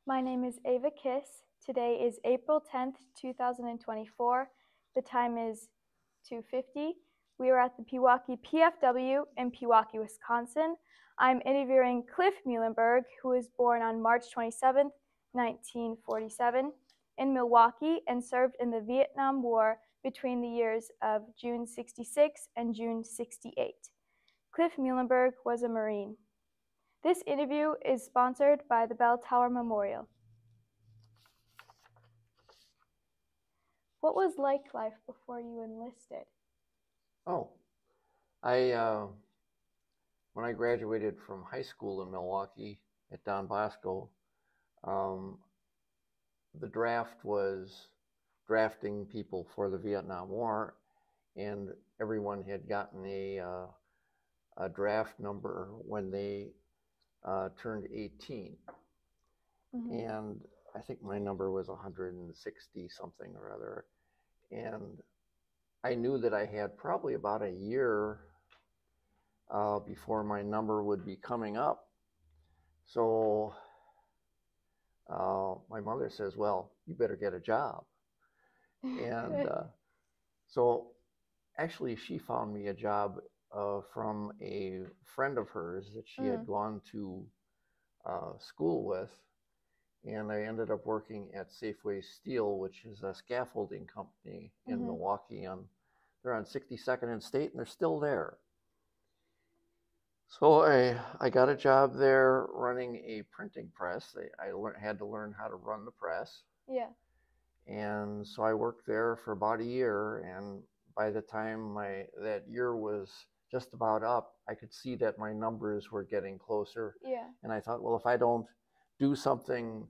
My name is Ava Kiss. Today is April 10th, 2024. The time is 2:50. We are at the Pewaukee PFW in Pewaukee, Wisconsin. I'm interviewing Cliff Muehlenberg, who was born on March 27th, 1947 in Milwaukee and served in the Vietnam War between the years of June 66 and June 68. Cliff Muehlenberg was a Marine. This interview is sponsored by the Bell Tower Memorial. What was like life before you enlisted? Oh, when I graduated from high school in Milwaukee at Don Bosco, the draft was drafting people for the Vietnam War, and everyone had gotten a draft number when they turned 18. And I think my number was 160 something or other. And I knew that I had probably about a year before my number would be coming up. So my mother says, well, you better get a job. And so actually she found me a job from a friend of hers that she had gone to school with. And I ended up working at Safeway Steel, which is a scaffolding company in Milwaukee. They're on 62nd and State, and they're still there. So I got a job there running a printing press. I had to learn how to run the press. Yeah. And so I worked there for about a year. And by the time that year was just about up, I could see that my numbers were getting closer. Yeah. And I thought, well, if I don't do something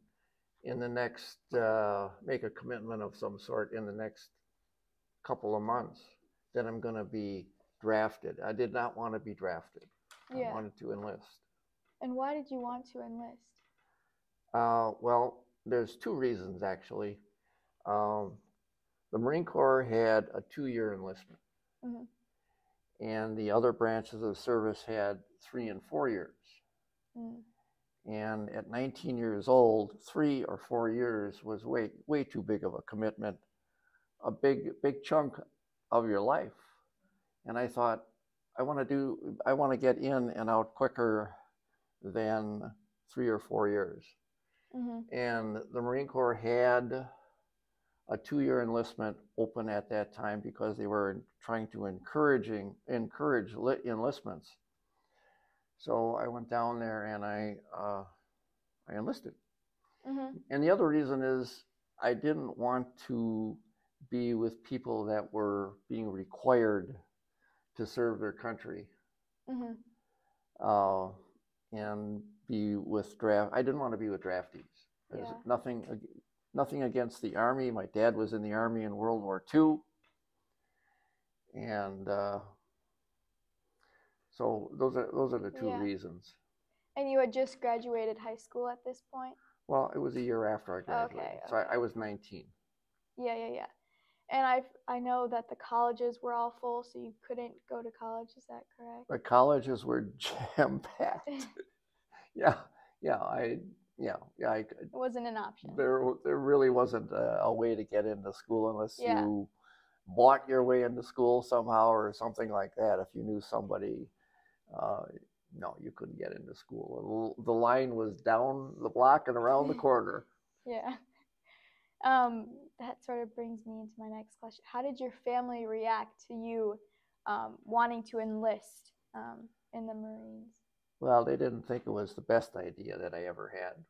in the next, make a commitment of some sort in the next couple of months, then I'm going to be drafted. I did not want to be drafted. Yeah. I wanted to enlist. And why did you want to enlist? Well, there's two reasons, actually. The Marine Corps had a 2-year enlistment, and the other branches of the service had 3 and 4 years. And at 19 years old, 3 or 4 years was way too big of a commitment, a big chunk of your life. And I thought, I want to get in and out quicker than 3 or 4 years. And the Marine Corps had a 2-year enlistment open at that time because they were trying to encourage enlistments. So I went down there and I enlisted. And the other reason is I didn't want to be with people that were being required to serve their country. And be with I didn't want to be with draftees. There's nothing against the Army. My dad was in the Army in World War II. And so those are the two reasons. And you had just graduated high school at this point? Well, it was a year after I graduated. Okay. So I was 19. Yeah. And I know that the colleges were all full, so you couldn't go to college. Is that correct? The colleges were jam-packed. Yeah. It wasn't an option. There really wasn't a way to get into school unless you bought your way into school somehow or something like that. If you knew somebody, no, you couldn't get into school. The line was down the block and around the corner. Yeah. That sort of brings me into my next question. How did your family react to you wanting to enlist in the Marines? Well, they didn't think it was the best idea that I ever had.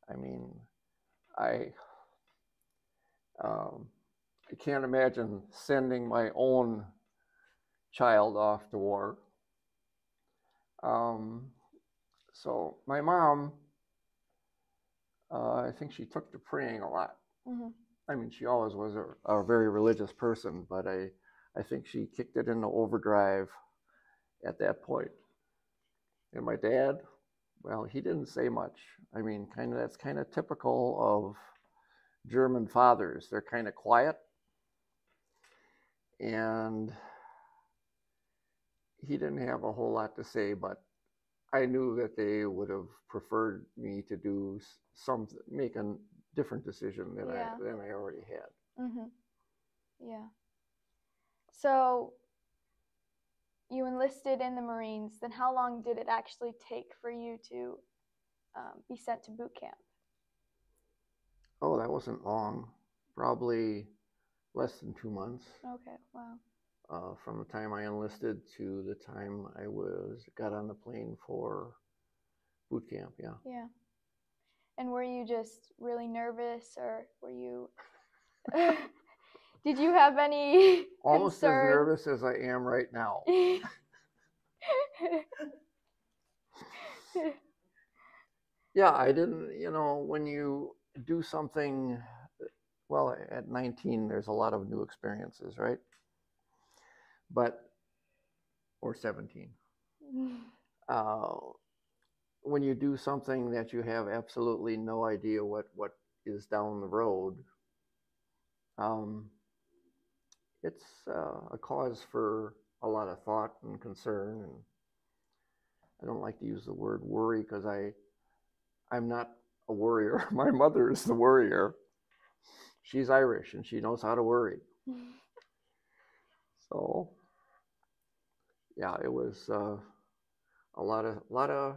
I mean, I can't imagine sending my own child off to war. So my mom, I think she took to praying a lot. I mean, she always was a very religious person, but I think she kicked it into overdrive at that point. And my dad, well, he didn't say much. I mean, that's kind of typical of German fathers. They're kind of quiet. And he didn't have a whole lot to say, but I knew that they would have preferred me to do make a different decision than Yeah. I already had. Mhm. Yeah. So you enlisted in the Marines. Then how long did it actually take for you to be sent to boot camp? Oh, that wasn't long. Probably less than 2 months. Okay. Wow. From the time I enlisted to the time I got on the plane for boot camp. Yeah. Yeah. And were you just really nervous, or were you? Did you have any Almost as concerns? nervous as I am right now. Yeah, I didn't, when you do something, well, at 19, there's a lot of new experiences, right? Or 17. When you do something that you have absolutely no idea what is down the road, it's a cause for a lot of thought and concern. And I don't like to use the word worry because I'm not a worrier. My mother is the worrier. She's Irish and she knows how to worry. So, yeah, it was a lot of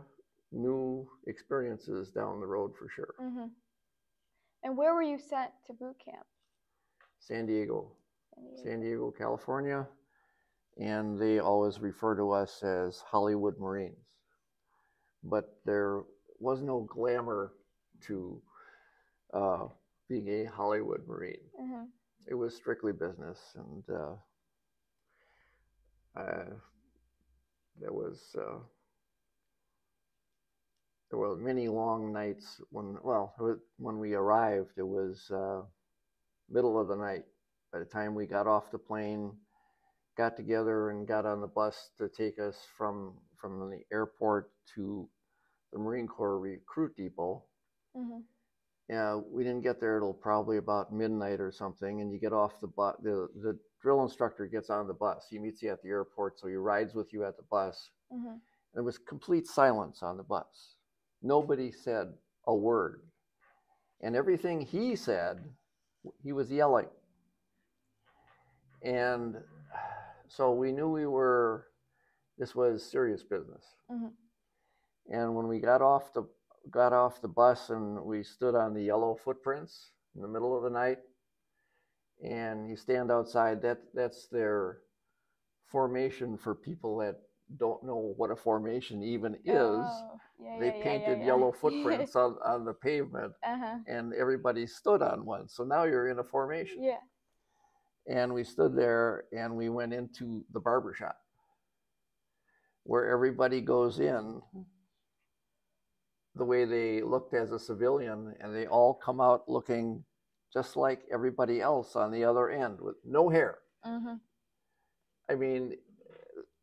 new experiences down the road for sure. Mm-hmm. And where were you sent to boot camp? San Diego, California, and they always refer to us as Hollywood Marines. But there was no glamour to being a Hollywood Marine. Mm-hmm. It was strictly business, and there were many long nights when we arrived. It was middle of the night. By the time we got off the plane, got together and got on the bus to take us from the airport to the Marine Corps recruit depot. Mm-hmm. Yeah, we didn't get there till probably about midnight or something, and you get off the bus. The drill instructor gets on the bus. He meets you at the airport, so he rides with you at the bus. Mm-hmm. And there was complete silence on the bus. Nobody said a word. And everything he said, he was yelling. And so we knew this was serious business. Mm-hmm. And when we got off the bus and we stood on the yellow footprints in the middle of the night, and you stand outside, that's their formation for people that don't know what a formation even is. They painted yellow footprints on the pavement, and everybody stood on one. So now you're in a formation. Yeah. And we stood there and we went into the barbershop where everybody goes in the way they looked as a civilian, and they all come out looking just like everybody else on the other end with no hair. Mm-hmm. I mean,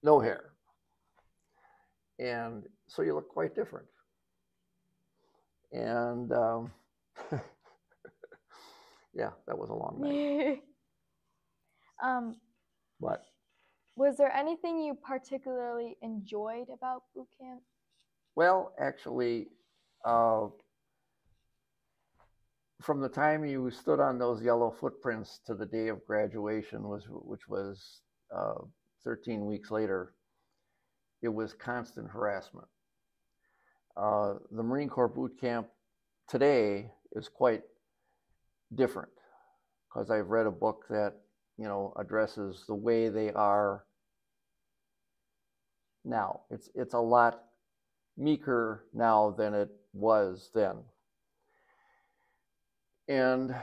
no hair. And so you look quite different. And yeah, that was a long night. What? Was there anything you particularly enjoyed about boot camp? Well, actually, from the time you stood on those yellow footprints to the day of graduation, which was 13 weeks later, it was constant harassment. The Marine Corps boot camp today is quite different because I've read a book that addresses the way they are now. It's a lot meeker now than it was then. And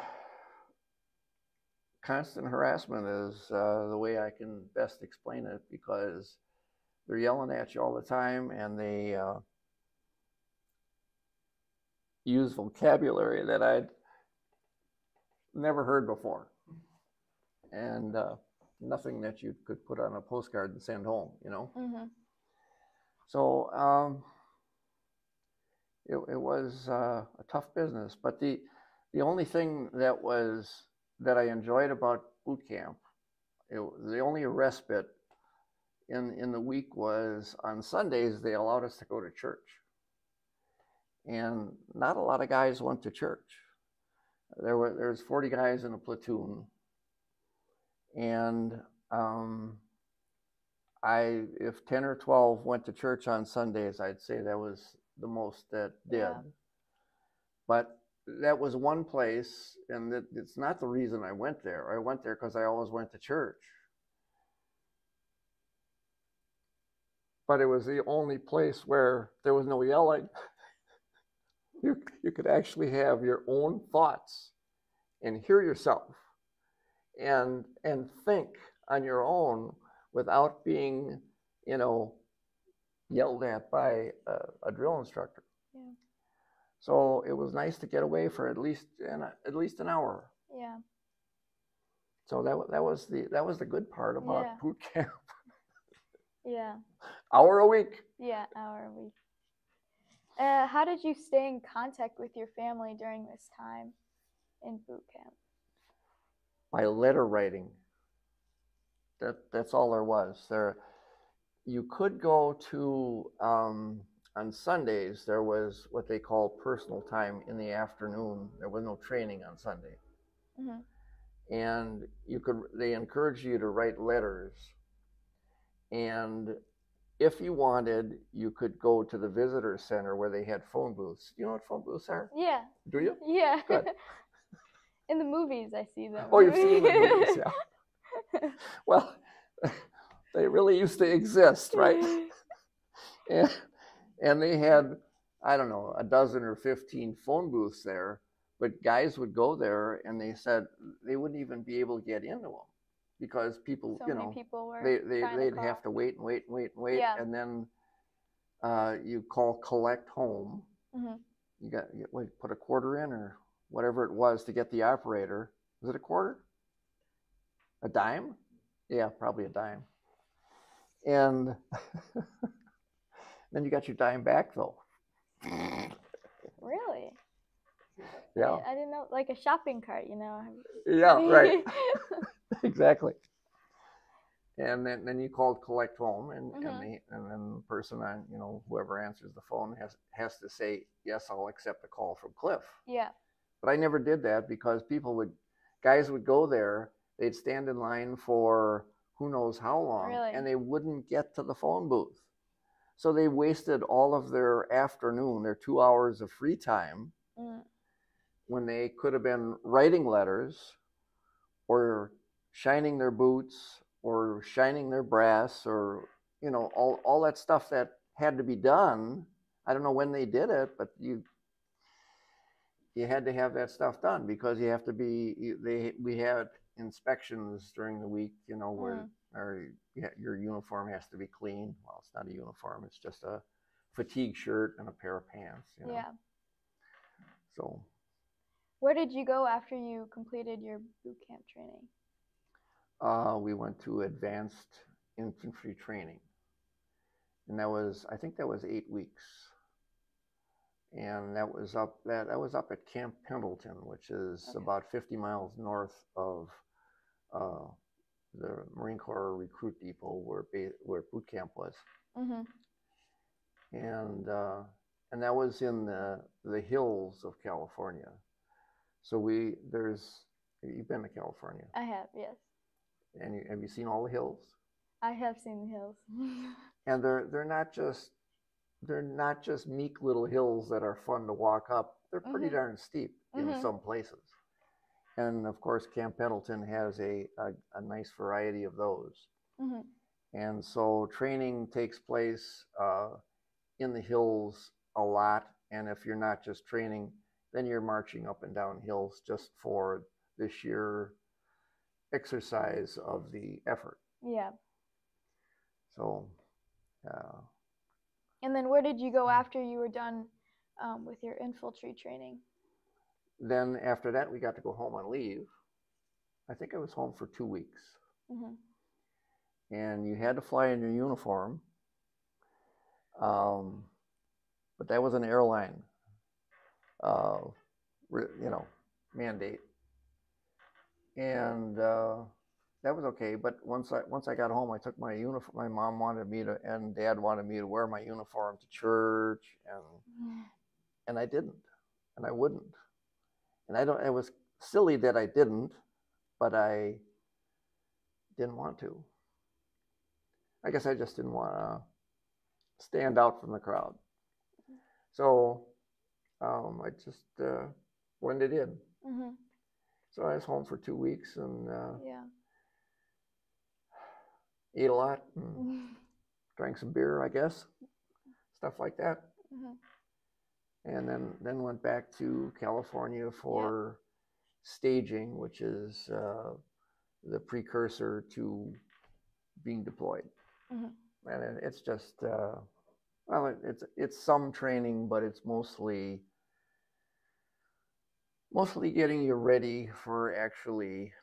constant harassment is the way I can best explain it, because they're yelling at you all the time, and they use vocabulary that I'd never heard before, and nothing that you could put on a postcard and send home, Mm-hmm. So it was a tough business, but the only thing that I enjoyed about boot camp, the only respite in the week was on Sundays they allowed us to go to church, and not a lot of guys went to church. There's 40 guys in a platoon, and if 10 or 12 went to church on Sundays, I'd say that was the most that did. Yeah. But that was one place, and it's not the reason I went there. I went there because I always went to church. But it was the only place where there was no yelling. You could actually have your own thoughts and hear yourself and think on your own without being, yelled at by a drill instructor. Yeah. So it was nice to get away for at least an hour. Yeah. So that was the good part about boot camp. Yeah. Hour a week. Yeah, hour a week. How did you stay in contact with your family during this time in boot camp? By letter writing. That's all there was. You could go to on Sundays. There was what they call personal time in the afternoon. There was no training on Sunday, and they encouraged you to write letters. And if you wanted, you could go to the visitor center where they had phone booths. You know what phone booths are? Yeah. Do you? Yeah. Good. In the movies, I see them. Oh, you've seen the movies, yeah. Well, they really used to exist, right? and they had, I don't know, a dozen or 15 phone booths there, but guys would go there and they said they wouldn't even be able to get into them because people, many people were they'd have to wait and wait and wait and wait, and then you call collect home. You put a quarter in or whatever it was to get the operator. Was it a quarter? A dime? Yeah, probably a dime. And then you got your dime back, though. Really? Yeah. I didn't know, like a shopping cart, Yeah, right. Exactly. And then you called collect home, and then the person on, whoever answers the phone has to say, yes, I'll accept a call from Cliff. Yeah. But I never did that because guys would go there, they'd stand in line for who knows how long, and they wouldn't get to the phone booth. So they wasted all of their afternoon, their 2 hours of free time, when they could have been writing letters or shining their boots or shining their brass or, all that stuff that had to be done. I don't know when they did it, but you had to have that stuff done because you have to we had inspections during the week, where your uniform has to be clean. Well, it's not a uniform, it's just a fatigue shirt and a pair of pants. Yeah. So where did you go after you completed your boot camp training? We went to advanced infantry training, and I think that was 8 weeks. And that was up at Camp Pendleton, which is about 50 miles north of the Marine Corps recruit depot where boot camp was. And that was in the hills of California. So you've been to California? I have, yes. And have you seen all the hills? I have seen the hills. And they're not just meek little hills that are fun to walk up. They're pretty darn steep in some places. And of course, Camp Pendleton has a nice variety of those. And so training takes place in the hills a lot. And if you're not just training, then you're marching up and down hills just for the sheer exercise of the effort. Yeah. So, and then where did you go after you were done with your infantry training? Then after that, we got to go home on leave. I think I was home for 2 weeks. And you had to fly in your uniform. But that was an airline, mandate. And that was okay. But once I got home, I took my uniform. My mom wanted me to, and Dad wanted me to wear my uniform to church, and I didn't, and I wouldn't, and I don't. It was silly that I didn't, but I didn't want to. I guess I just didn't want to stand out from the crowd. So I just blended in. Mm-hmm. So I was home for 2 weeks and Yeah. ate a lot and Mm-hmm. drank some beer, I guess, stuff like that. Mm-hmm. And then went back to California for staging, which is the precursor to being deployed. Mm-hmm. And it's just well, it's some training, but it's mostly getting you ready for actually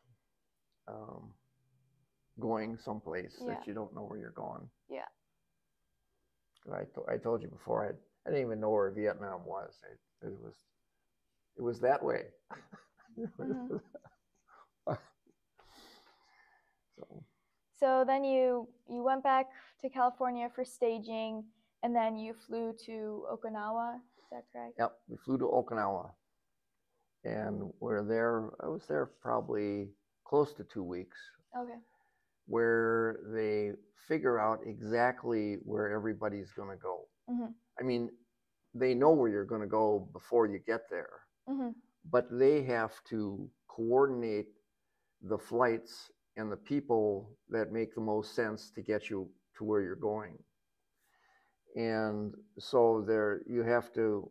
going someplace that you don't know where you're going. Yeah. I told you before, I didn't even know where Vietnam was. It was that way. Mm-hmm. So So then you went back to California for staging, and then you flew to Okinawa. Is that correct? yep, we flew to Okinawa, and we're there. I was there probably close to 2 weeks, Okay. where they figure out exactly where everybody's going to go. Mm-hmm. I mean, they know where you're going to go before you get there, Mm-hmm. but they have to coordinate the flights and the people that make the most sense to get you to where you're going. And so there, you have to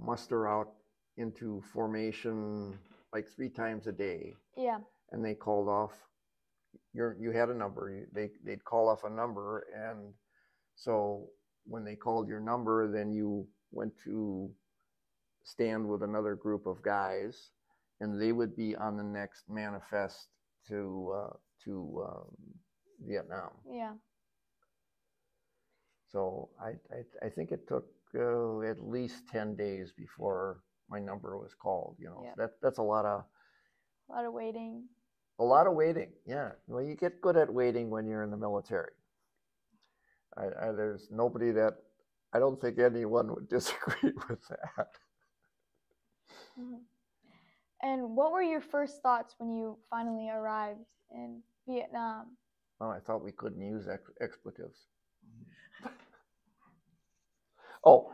muster out into formation like 3 times a day. Yeah. And they called off. You had a number. They'd call off a number, and so when they called your number, then you went to stand with another group of guys, and they would be on the next manifest to Vietnam. Yeah. So I think it took at least 10 days before my number was called. You know, so that's a lot of waiting. A lot of waiting. Yeah. Well, you get good at waiting when you're in the military. There's nobody that I don't think anyone would disagree with that. Mm-hmm. And what were your first thoughts when you finally arrived in Vietnam? Oh, I thought we couldn't use expletives. Oh,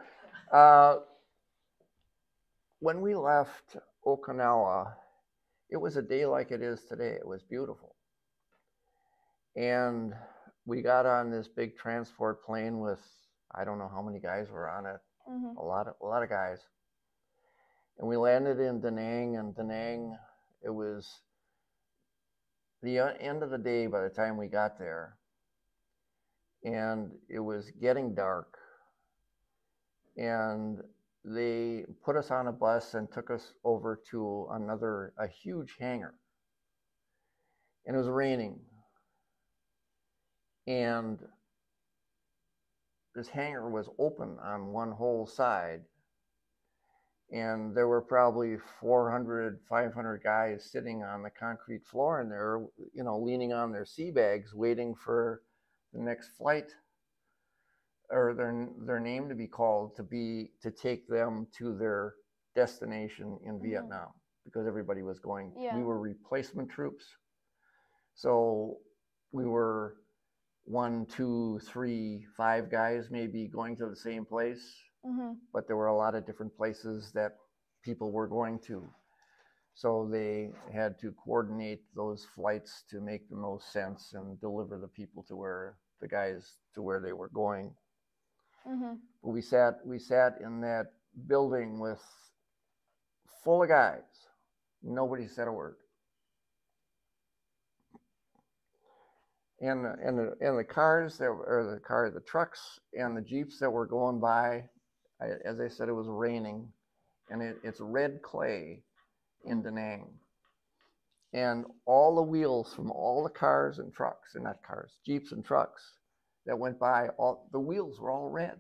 when we left Okinawa, it was a day like it is today. It was beautiful. And we got on this big transport plane with, I don't know how many guys were on it. Mm-hmm. A lot of guys. And we landed in Da Nang, and Da Nang, it was the end of the day by the time we got there. And it was getting dark. And they put us on a bus and took us over to a huge hangar. And it was raining. And this hangar was open on one whole side. And there were probably 400, 500 guys sitting on the concrete floor in there, you know, leaning on their sea bags, waiting for the next flight or their name to be called to take them to their destination in Vietnam, because everybody was going. We were replacement troops. So we were 1, 2, 3, 5 guys maybe going to the same place. Mm-hmm. But there were a lot of different places that people were going to. So they had to coordinate those flights to make the most sense and deliver the people to where they were going. Mm-hmm. But we sat in that building with full of guys. Nobody said a word. And the cars the trucks and the Jeeps that were going by, as I said, it was raining, and it's red clay in Da Nang. And all the wheels from all the cars and trucks, and not cars, Jeeps and trucks that went by, the wheels were all red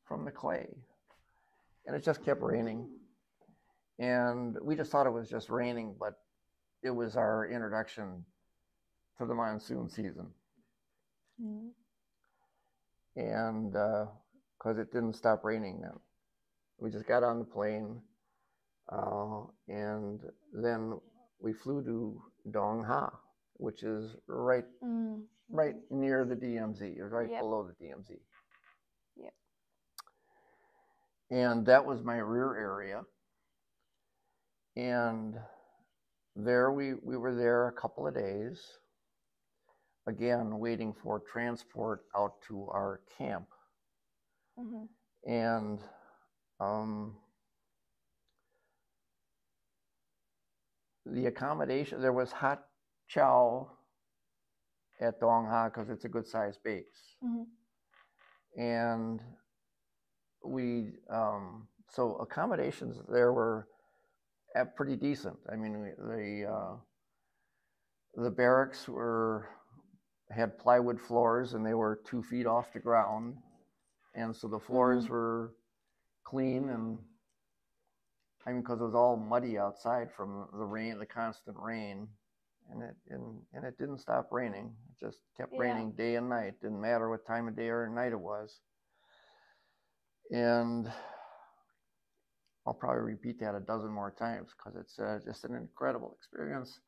from the clay. And it just kept raining. And we just thought it was just raining, but it was our introduction to the monsoon season. Mm-hmm. And because it didn't stop raining then. We just got on the plane, and then we flew to Dong Ha, which is right near the DMZ, or right below the DMZ. Yep. And that was my rear area. And there we were there a couple of days, again waiting for transport out to our camp. Mm-hmm. And the accommodation, there was hot chow at Dong Ha because it's a good sized base. Mm-hmm. And we, so accommodations there were pretty decent. I mean, the barracks had plywood floors, and they were 2 feet off the ground. And so the floors were clean, and I mean, because it was all muddy outside from the rain, the constant rain, and it didn't stop raining. It just kept raining day and night. Didn't matter what time of day or night it was. And I'll probably repeat that a dozen more times because it's just an incredible experience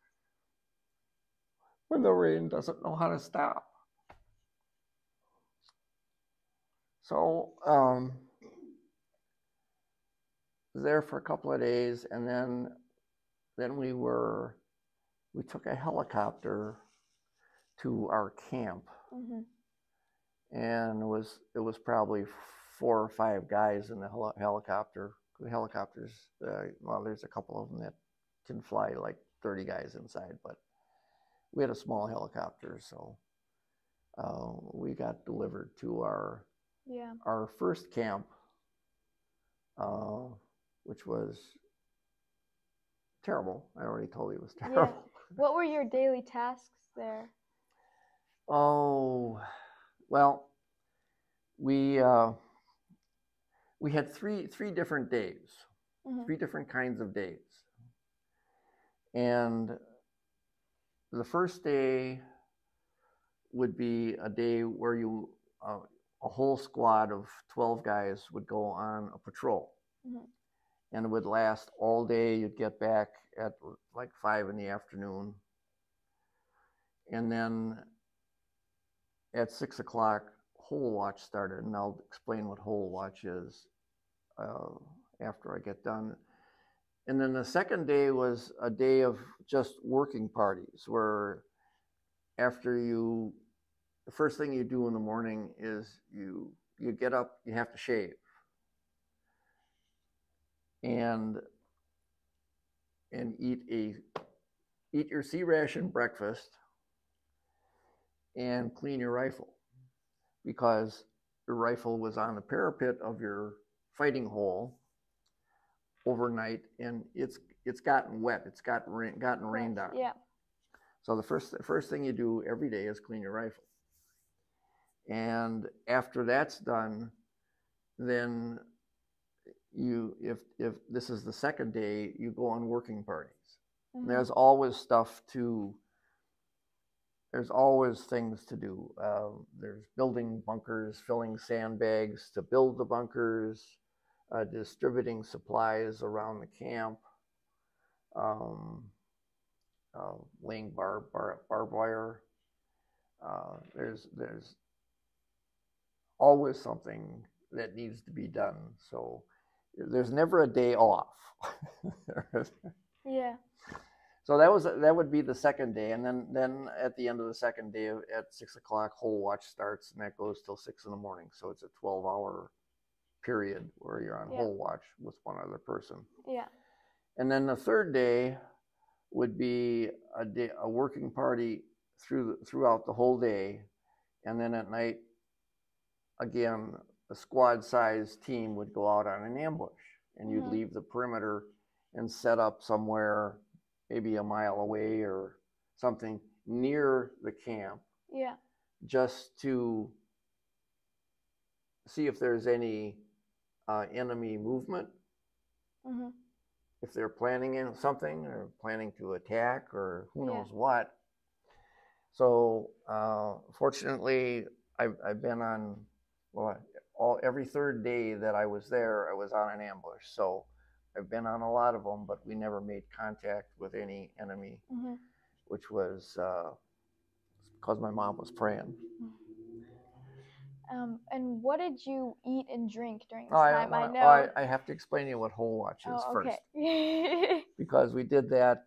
when the rain doesn't know how to stop. So there for a couple of days, and then we took a helicopter to our camp. Mm-hmm. And it was probably 4 or 5 guys in the helicopter. The helicopters, well, there's a couple of them that can fly like 30 guys inside, but we had a small helicopter, so we got delivered to our first camp, which was terrible. I already told you it was terrible. Yeah. What were your daily tasks there? Oh, well, we had three different days, 3 different kinds of days. And the first day would be a day where a whole squad of 12 guys would go on a patrol. Mm-hmm. And it would last all day. You'd get back at like 5 in the afternoon. And then at 6 o'clock, Hole Watch started. And I'll explain what Hole Watch is after I get done. And then the second day was a day of just working parties, where the first thing you do in the morning is you get up, you have to shave. And eat your C ration breakfast and clean your rifle, because your rifle was on the parapet of your fighting hole overnight, and it's gotten wet. It's gotten rained on. Yeah. So the first thing you do every day is clean your rifle. And after that's done, then if this is the second day, you go on working parties. Mm-hmm. There's always things to do. There's building bunkers, filling sandbags to build the bunkers, distributing supplies around the camp, laying barbed wire. There's always something that needs to be done. So there's never a day off. Yeah. So that would be the second day, and then at the end of the second day at 6 o'clock, Hole Watch starts, and that goes till 6 in the morning. So it's a 12-hour period where you're on Hole Watch with one other person. Yeah. And then the third day would be a working party throughout the whole day, and then at night, again, a squad-sized team would go out on an ambush, and you'd leave the perimeter and set up somewhere, maybe a mile away or something near the camp. Yeah. Just to see if there's any enemy movement. Mm-hmm. if they're planning in something or planning to attack or who knows what. So fortunately, I've been on, well, every third day that I was there, I was on an ambush. So I've been on a lot of them, but we never made contact with any enemy, which was because my mom was praying. And what did you eat and drink during this time? I know. I have to explain to you what whole watch is okay. first. Because we did that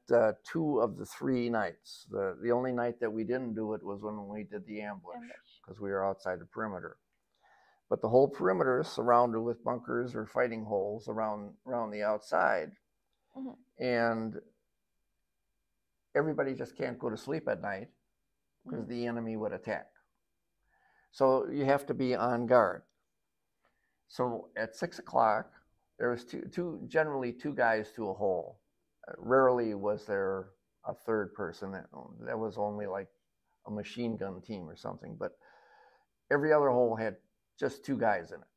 2 of the 3 nights. The only night that we didn't do it was when we did the ambush, because we were outside the perimeter. But the whole perimeter is surrounded with bunkers or fighting holes around the outside. And everybody just can't go to sleep at night because the enemy would attack. So you have to be on guard. So at 6 o'clock, there was generally 2 guys to a hole. Rarely was there a third person. That was only like a machine gun team or something. But every other hole had just 2 guys in it.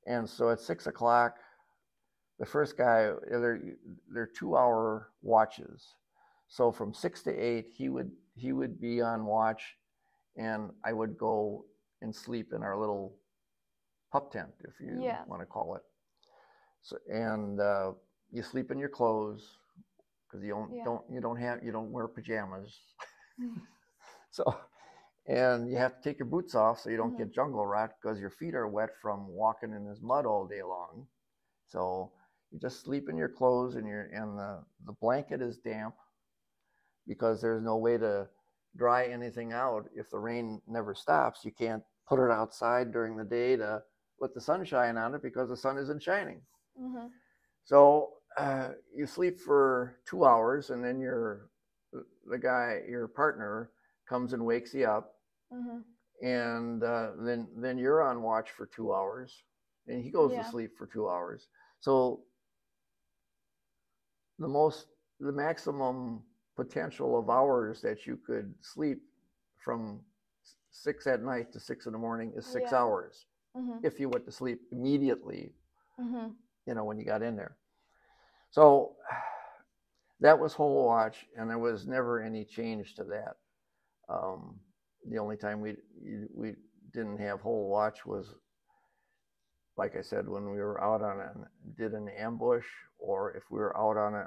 And so at 6 o'clock, the first guy, they're 2-hour watches. So from 6 to 8, he would be on watch, and I would go and sleep in our little pup tent, if you want to call it. So, and you sleep in your clothes because you don't wear pajamas. So, and you have to take your boots off so you don't get jungle rot because your feet are wet from walking in this mud all day long. So you just sleep in your clothes, and the blanket is damp because there's no way to dry anything out. If the rain never stops, you can't put it outside during the day to let the sun shine on it because the sun isn't shining. So you sleep for 2 hours, and then your partner comes and wakes you up, and then you're on watch for 2 hours, and he goes to sleep for 2 hours. So the maximum potential of hours that you could sleep from 6 at night to 6 in the morning is 6 hours. If you went to sleep immediately, when you got in there. So that was whole watch, and there was never any change to that. The only time we didn't have whole watch was, like I said, when we were out did an ambush, or if we were out on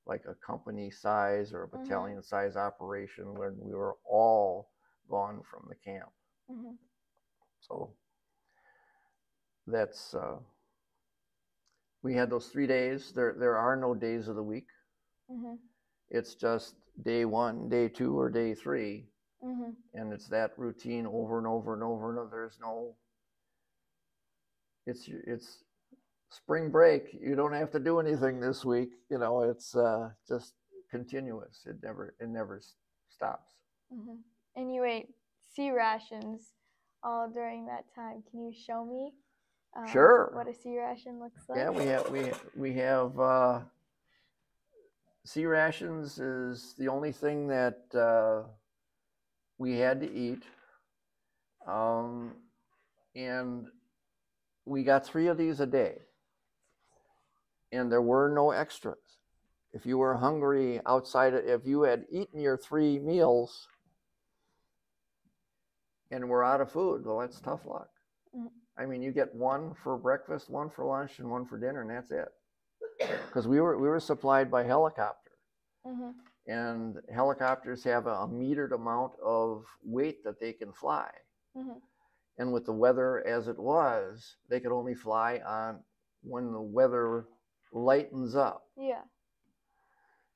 like a company size or a battalion size operation when we were all gone from the camp. So that's we had those 3 days. There are no days of the week. It's just day 1, day 2, or day 3, and it's that routine over and over and over. And there's no. It's spring break. You don't have to do anything this week. It's just continuous. It never stops. And you ate sea rations all during that time. Can you show me? Sure. What a sea ration looks like? Yeah, we have sea rations is the only thing that we had to eat, and we got 3 of these a day, and there were no extras. If you were hungry if you had eaten your 3 meals and were out of food, well, that's tough luck. I mean, you get 1 for breakfast, 1 for lunch, and 1 for dinner, and that's it. Because we were supplied by helicopter, and helicopters have a metered amount of weight that they can fly. And with the weather as it was, they could only fly on when the weather lightens up.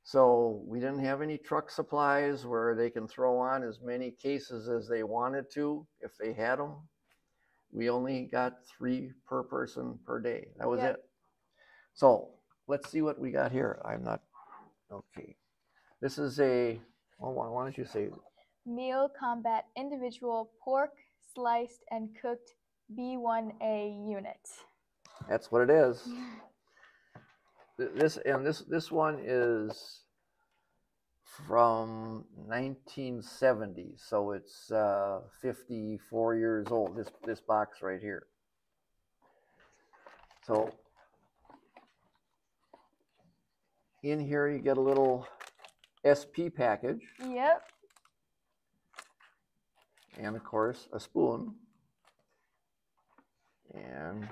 So we didn't have any truck supplies where they can throw on as many cases as they wanted to if they had them. We only got 3 per person per day. That was it. So let's see what we got here. Okay. This is why don't you say? Meal Combat Individual Pork Sliced and Cooked B1A Unit. That's what it is. This one is from 1970, so it's 54 years old. This box right here. So in here you get a little SP package. Yep. And of course, a spoon. And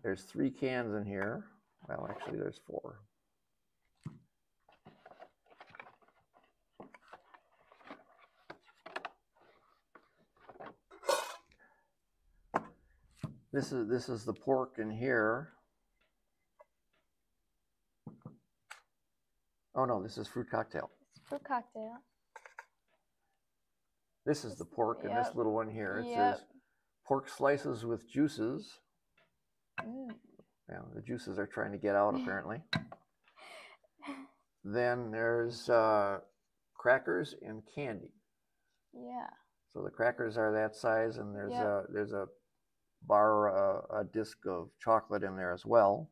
there's 3 cans in here. Well, actually, there's 4. This is the pork in here. Oh no, this is fruit cocktail. It's fruit cocktail. This is the pork in this little one here. It Yep. says pork slices with juices. Mm. Yeah, the juices are trying to get out apparently. Then there's crackers and candy. Yeah. So the crackers are that size, and there's Yep. there's a bar, a disc of chocolate in there as well.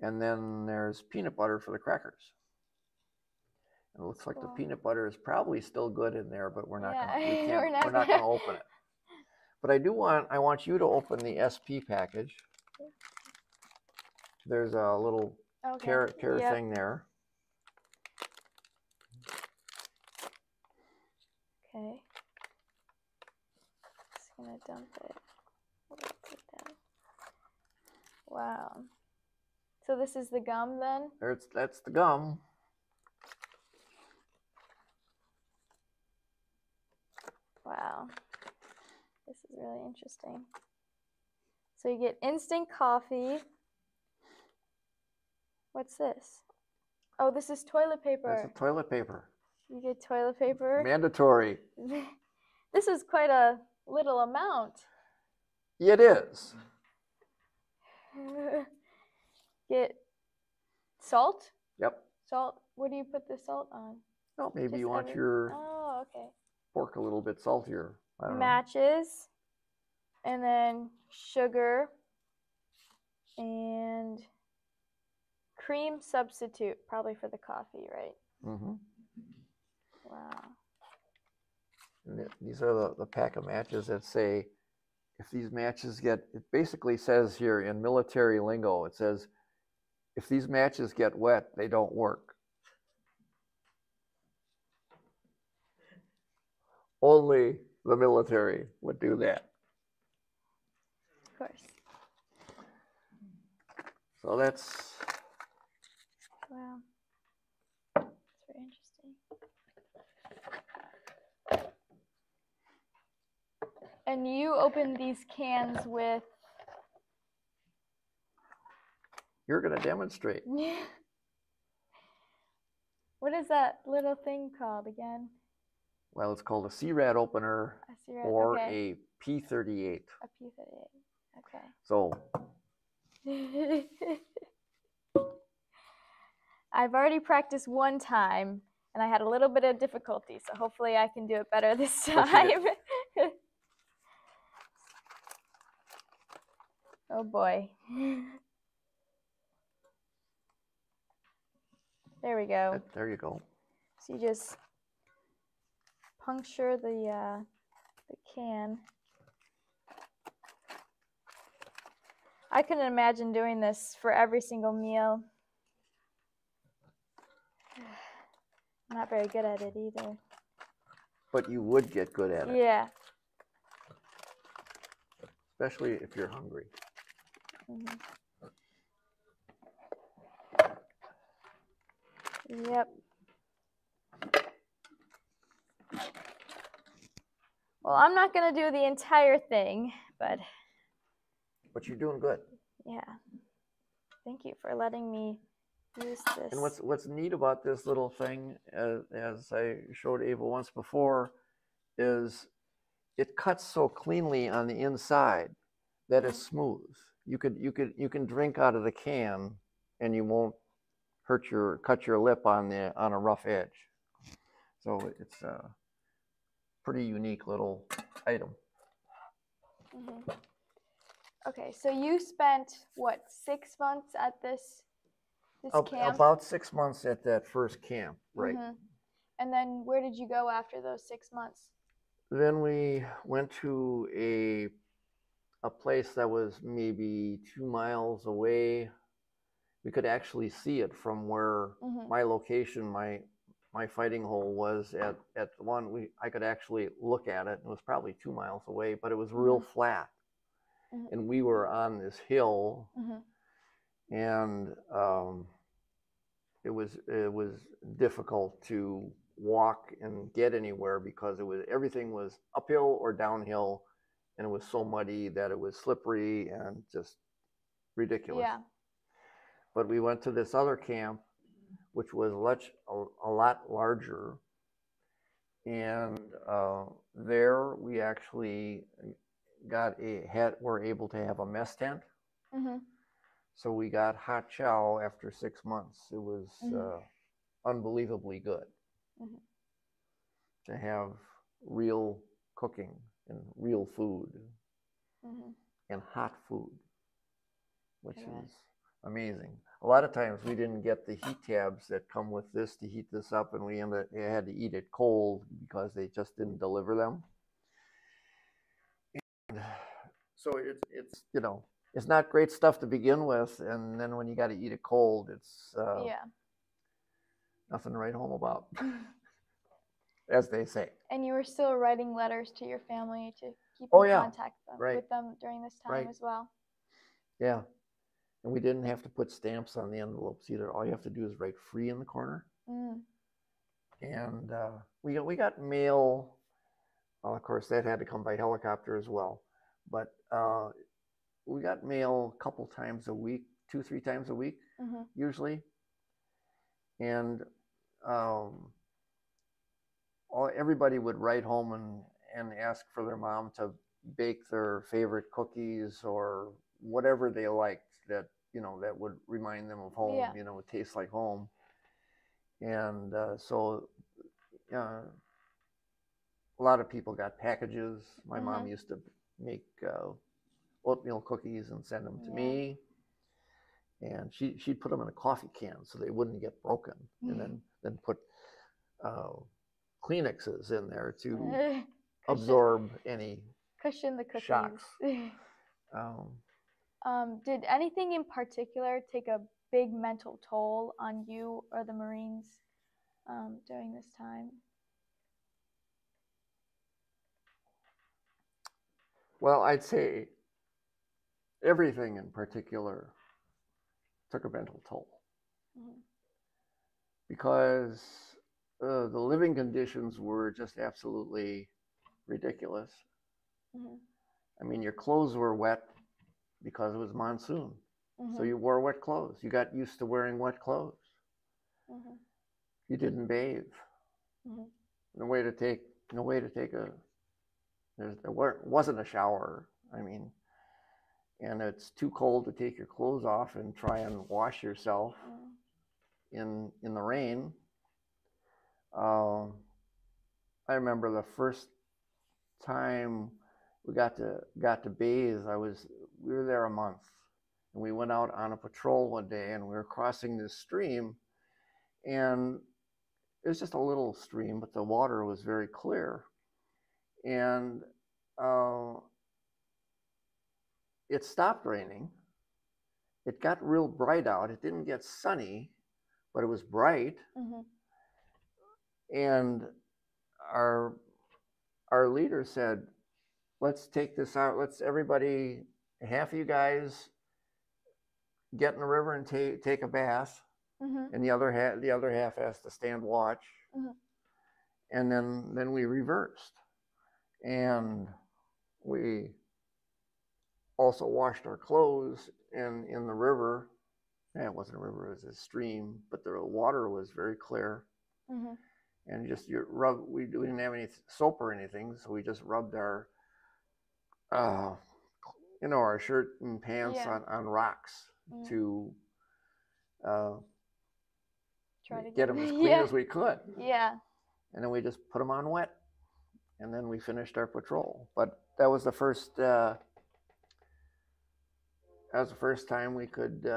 And then there's peanut butter for the crackers. And it looks like the peanut butter is probably still good in there, but we're not we're not gonna open it. But I want you to open the SP package. There's a little care thing there. Okay. Just gonna dump it. Put it down. Wow. So this is the gum then? That's the gum. Wow. This is really interesting. So you get instant coffee. What's this? Oh, this is toilet paper. That's the toilet paper. You get toilet paper. Mandatory. This is quite a little amount. It is. Get salt? Yep. Salt. What do you put the salt on? Well, maybe Just you want your pork a little bit saltier. I don't know. Matches. And then sugar. And cream substitute, probably for the coffee, right? Mm-hmm. Wow. And these are the pack of matches that say, if these matches get, it basically says here in military lingo, it says, if these matches get wet, they don't work. Only the military would do that. Of course. So that's... Wow. That's very interesting. And you open these cans with... You're going to demonstrate. What is that little thing called again? Well, it's called a CRAD opener or a P38. A P38. Okay. So... I've already practiced one time, and I had a little bit of difficulty, so hopefully I can do it better this time. Oh boy. There we go. There you go. So you just puncture the can. I couldn't imagine doing this for every single meal. I'm not very good at it either. But you would get good at it. Yeah. Especially if you're hungry. Mm-hmm. Yep. Well, I'm not going to do the entire thing, but... But you're doing good. Yeah. Thank you for letting me use this. And what's neat about this little thing, as I showed Ava once before, is it cuts so cleanly on the inside that it's smooth. You can drink out of the can, and you won't cut your lip on a rough edge. So it's a pretty unique little item. Mm-hmm. Okay, so you spent what, 6 months at this camp? About 6 months at that first camp, right? Mm-hmm. And then where did you go after those 6 months? Then we went to a place that was maybe 2 miles away, we could actually see it from where my location, my fighting hole was at the one. I could actually look at it. It was probably 2 miles away, but it was real flat, and we were on this hill, and it was difficult to walk and get anywhere because everything was uphill or downhill, and it was so muddy that it was slippery and just ridiculous. Yeah. But we went to this other camp, which was a lot larger, and there we actually were able to have a mess tent. So we got hot chow after 6 months. It was unbelievably good to have real cooking and real food and hot food, which is amazing. A lot of times we didn't get the heat tabs that come with this to heat this up, and we had to eat it cold because they just didn't deliver them. And so it's it's not great stuff to begin with, and then when you got to eat it cold, it's nothing to write home about, as they say. And you were still writing letters to your family to keep in contact with them during this time as well. Yeah. And we didn't have to put stamps on the envelopes either. All you have to do is write free in the corner. And we got mail. Well, of course, that had to come by helicopter as well. But we got mail a couple times a week, 2-3 times a week, usually. And everybody would write home and ask for their mom to bake their favorite cookies or whatever they liked that that would remind them of home. It tastes like home. And so a lot of people got packages. My mom used to make oatmeal cookies and send them to me, and she'd put them in a coffee can so they wouldn't get broken, and then put Kleenexes in there to absorb any cushion the cookies. Shocks. Did anything in particular take a big mental toll on you or the Marines during this time? Well, I'd say everything in particular took a mental toll because the living conditions were just absolutely ridiculous. I mean, your clothes were wet because it was monsoon. So you wore wet clothes. You got used to wearing wet clothes. You didn't bathe. No way to take there wasn't a shower. I mean, and it's too cold to take your clothes off and try and wash yourself in the rain. I remember the first time we got to bathe. We were there a month, and we went out on a patrol one day, and we were crossing this stream, and it was just a little stream, but the water was very clear, and it stopped raining. It got real bright out. It didn't get sunny, but it was bright, and our leader said, let's take this out. Let's everybody, half of you guys get in the river and take a bath, and the other half has to stand watch. And then we reversed, and we also washed our clothes in the river. It wasn't a river; it was a stream, but the water was very clear. And we didn't have any soap or anything, so we just rubbed our our shirt and pants on rocks to try to get them as clean as we could. And then we just put them on wet, and then we finished our patrol. But that was the first time we could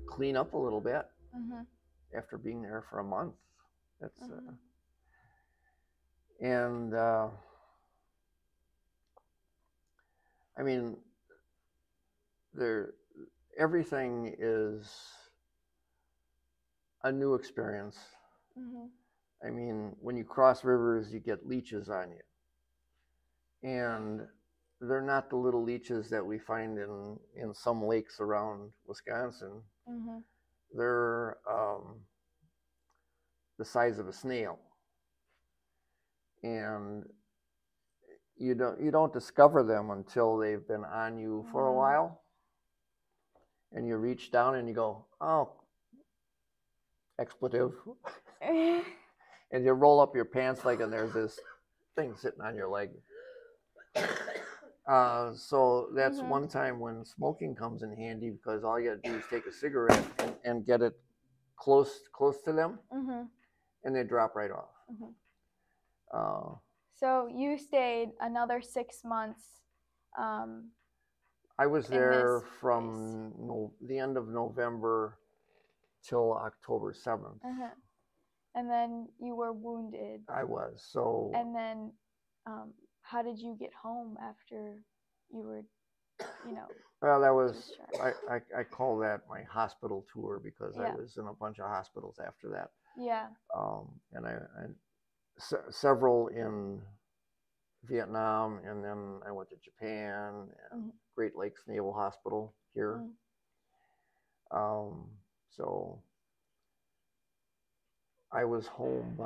clean up a little bit after being there for a month. That's and I mean, everything is a new experience. Mm-hmm. I mean, when you cross rivers, you get leeches on you. And they're not the little leeches that we find in some lakes around Wisconsin. Mm-hmm. They're the size of a snail. And you don't discover them until they've been on you for a while. And you reach down and you go, oh, expletive. And you roll up your pants leg and there's this thing sitting on your leg. So that's one time when smoking comes in handy, because all you gotta do is take a cigarette and get it close to them, and they drop right off. So you stayed another 6 months. I was there from the end of November till October 7th. And then you were wounded. I was. So. And then how did you get home after you were, Well, that was, I call that my hospital tour, because I was in a bunch of hospitals after that. Yeah. And several in Vietnam, and then I went to Japan and Great Lakes Naval Hospital here. So I was home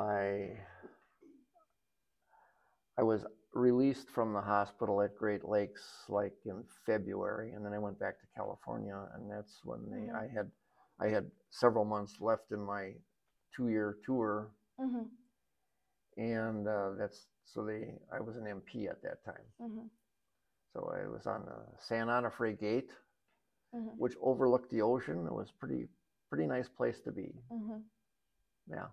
I was released from the hospital at Great Lakes like in February, and then I went back to California, and that's when I had several months left in my 2-year tour. And I was an MP at that time. So I was on the San Onofre Gate, which overlooked the ocean. It was pretty nice place to be. Yeah.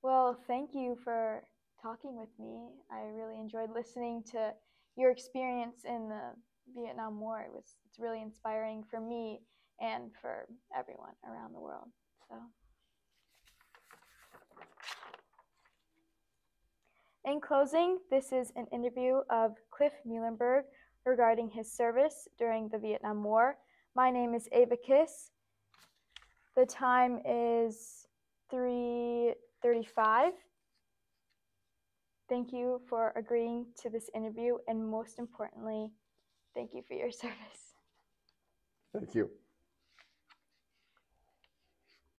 Well, thank you for talking with me. I really enjoyed listening to your experience in the Vietnam War. It's really inspiring for me and for everyone around the world. So, in closing, this is an interview of Cliff Muehlenberg regarding his service during the Vietnam War. My name is Ava Kiss. The time is 3:35. Thank you for agreeing to this interview, and most importantly, thank you for your service. Thank you.